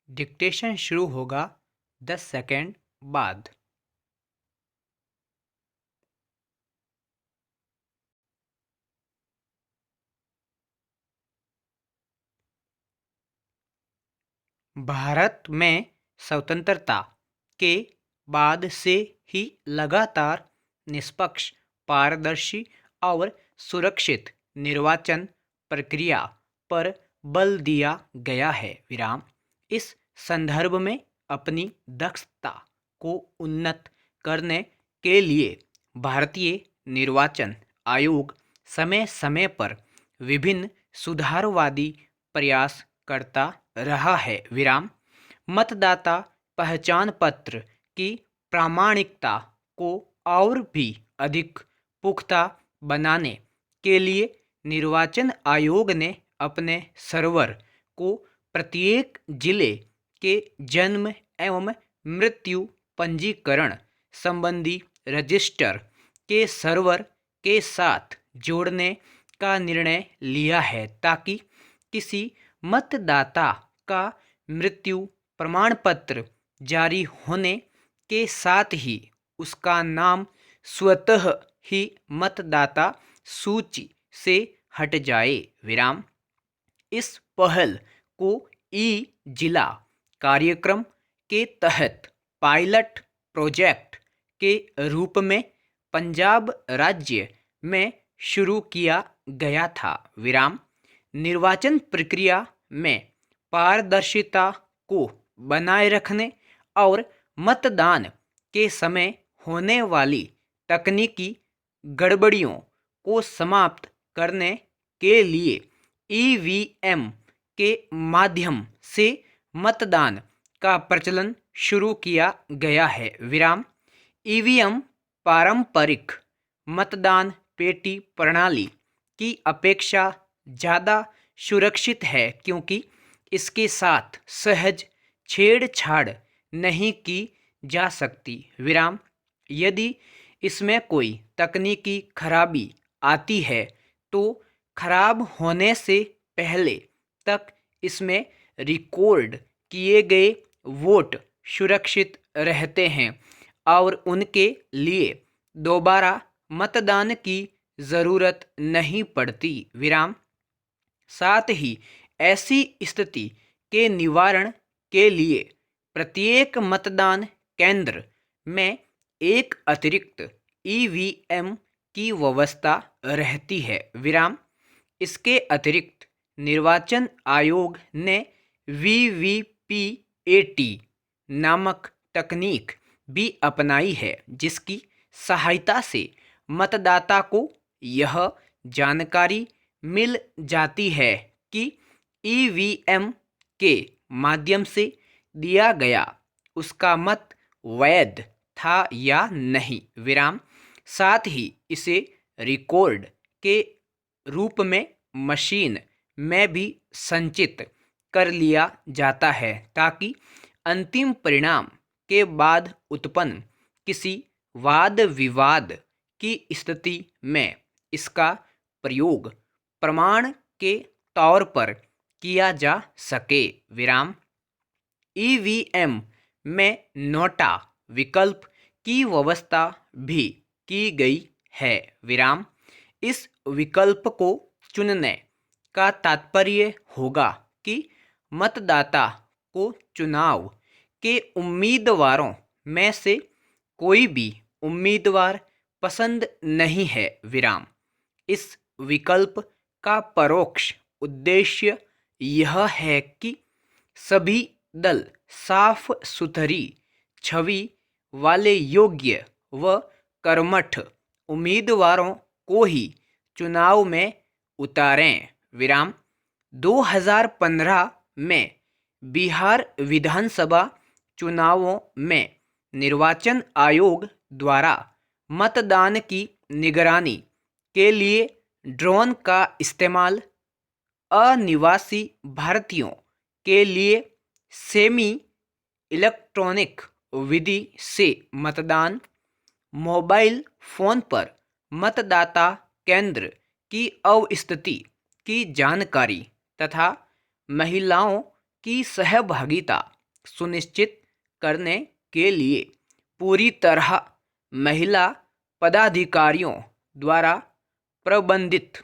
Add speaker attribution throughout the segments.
Speaker 1: Dictation शुरू होगा 10 second बाद। भारत में स्वतंत्रता के बाद से ही लगातार निष्पक्ष, पारदर्शी और सुरक्षित निर्वाचन प्रक्रिया पर बल दिया गया है। विराम इस संदर्भ में अपनी दक्षता को उन्नत करने के लिए भारतीय निर्वाचन आयोग समय समय पर विभिन्न सुधारवादी प्रयास करता रहा है। विराम मतदाता पहचान पत्र की प्रामाणिकता को और भी अधिक पुख्ता बनाने के लिए निर्वाचन आयोग ने अपने सर्वर को प्रत्येक जिले के जन्म एवं मृत्यु पंजीकरण संबंधी रजिस्टर के सर्वर के साथ जोड़ने का निर्णय लिया है, ताकि किसी मतदाता का मृत्यु प्रमाण पत्र जारी होने के साथ ही उसका नाम स्वतः ही मतदाता सूची से हट जाए। विराम इस पहल को ई जिला कार्यक्रम के तहत पायलट प्रोजेक्ट के रूप में पंजाब राज्य में शुरू किया गया था। विराम निर्वाचन प्रक्रिया में पारदर्शिता को बनाए रखने और मतदान के समय होने वाली तकनीकी गड़बड़ियों को समाप्त करने के लिए ईवीएम के माध्यम से मतदान का प्रचलन शुरू किया गया है। विराम ईवीएम पारंपरिक मतदान पेटी प्रणाली की अपेक्षा ज़्यादा सुरक्षित है, क्योंकि इसके साथ सहज छेड़छाड़ नहीं की जा सकती। विराम यदि इसमें कोई तकनीकी खराबी आती है तो खराब होने से पहले तक इसमें रिकॉर्ड किए गए वोट सुरक्षित रहते हैं और उनके लिए दोबारा मतदान की ज़रूरत नहीं पड़ती। विराम साथ ही ऐसी स्थिति के निवारण के लिए प्रत्येक मतदान केंद्र में एक अतिरिक्त ईवीएम की व्यवस्था रहती है। विराम इसके अतिरिक्त निर्वाचन आयोग ने वीवीपीएटी नामक तकनीक भी अपनाई है, जिसकी सहायता से मतदाता को यह जानकारी मिल जाती है कि ईवीएम के माध्यम से दिया गया उसका मत वैध था या नहीं। विराम साथ ही इसे रिकॉर्ड के रूप में मशीन में भी संचित कर लिया जाता है, ताकि अंतिम परिणाम के बाद उत्पन्न किसी वाद विवाद की स्थिति में इसका प्रयोग प्रमाण के तौर पर किया जा सके। विराम ईवीएम में नोटा विकल्प की व्यवस्था भी की गई है। विराम इस विकल्प को चुनने का तात्पर्य होगा कि मतदाता को चुनाव के उम्मीदवारों में से कोई भी उम्मीदवार पसंद नहीं है। विराम इस विकल्प का परोक्ष उद्देश्य यह है कि सभी दल साफ सुथरी छवि वाले योग्य व कर्मठ उम्मीदवारों को ही चुनाव में उतारें। विराम 2015 में बिहार विधानसभा चुनावों में निर्वाचन आयोग द्वारा मतदान की निगरानी के लिए ड्रोन का इस्तेमाल, अनिवासी भारतीयों के लिए सेमी इलेक्ट्रॉनिक विधि से मतदान, मोबाइल फ़ोन पर मतदाता केंद्र की अवस्थिति की जानकारी तथा महिलाओं की सहभागिता सुनिश्चित करने के लिए पूरी तरह महिला पदाधिकारियों द्वारा प्रबंधित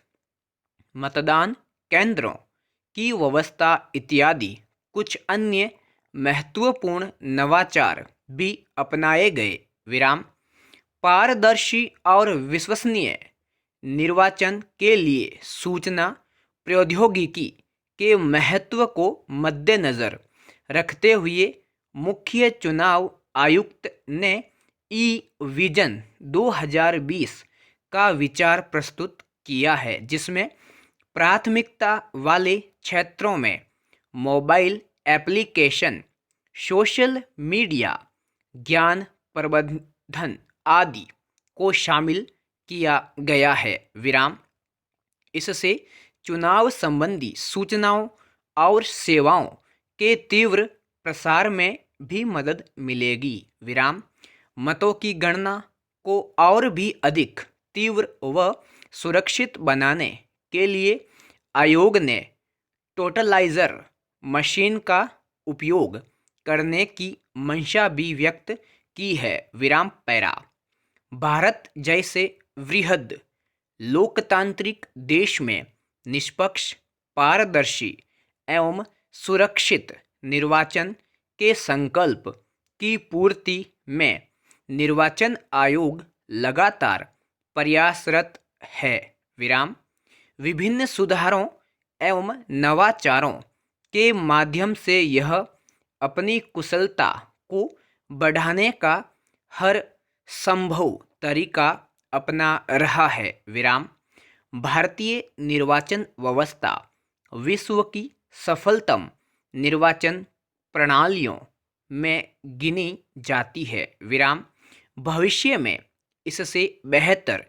Speaker 1: मतदान केंद्रों की व्यवस्था इत्यादि कुछ अन्य महत्वपूर्ण नवाचार भी अपनाए गए। विराम। पारदर्शी और विश्वसनीय निर्वाचन के लिए सूचना प्रौद्योगिकी के महत्व को मद्देनज़र रखते हुए मुख्य चुनाव आयुक्त ने ई विजन 2020 का विचार प्रस्तुत किया है, जिसमें प्राथमिकता वाले क्षेत्रों में मोबाइल एप्लीकेशन, सोशल मीडिया, ज्ञान प्रबंधन आदि को शामिल किया गया है। विराम। इससे चुनाव संबंधी सूचनाओं और सेवाओं के तीव्र प्रसार में भी मदद मिलेगी। विराम। मतों की गणना को और भी अधिक तीव्र व सुरक्षित बनाने के लिए आयोग ने टोटलाइजर मशीन का उपयोग करने की मंशा भी व्यक्त की है। विराम पैरा। भारत जैसे वृहद लोकतांत्रिक देश में निष्पक्ष, पारदर्शी एवं सुरक्षित निर्वाचन के संकल्प की पूर्ति में निर्वाचन आयोग लगातार प्रयासरत है। विराम। विभिन्न सुधारों एवं नवाचारों के माध्यम से यह अपनी कुशलता को बढ़ाने का हर संभव तरीका अपना रहा है। विराम। भारतीय निर्वाचन व्यवस्था विश्व की सफलतम निर्वाचन प्रणालियों में गिनी जाती है। विराम। भविष्य में इससे बेहतर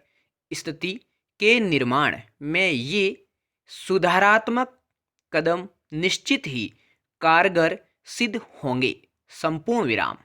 Speaker 1: स्थिति के निर्माण में ये सुधारात्मक कदम निश्चित ही कारगर सिद्ध होंगे। संपूर्ण विराम।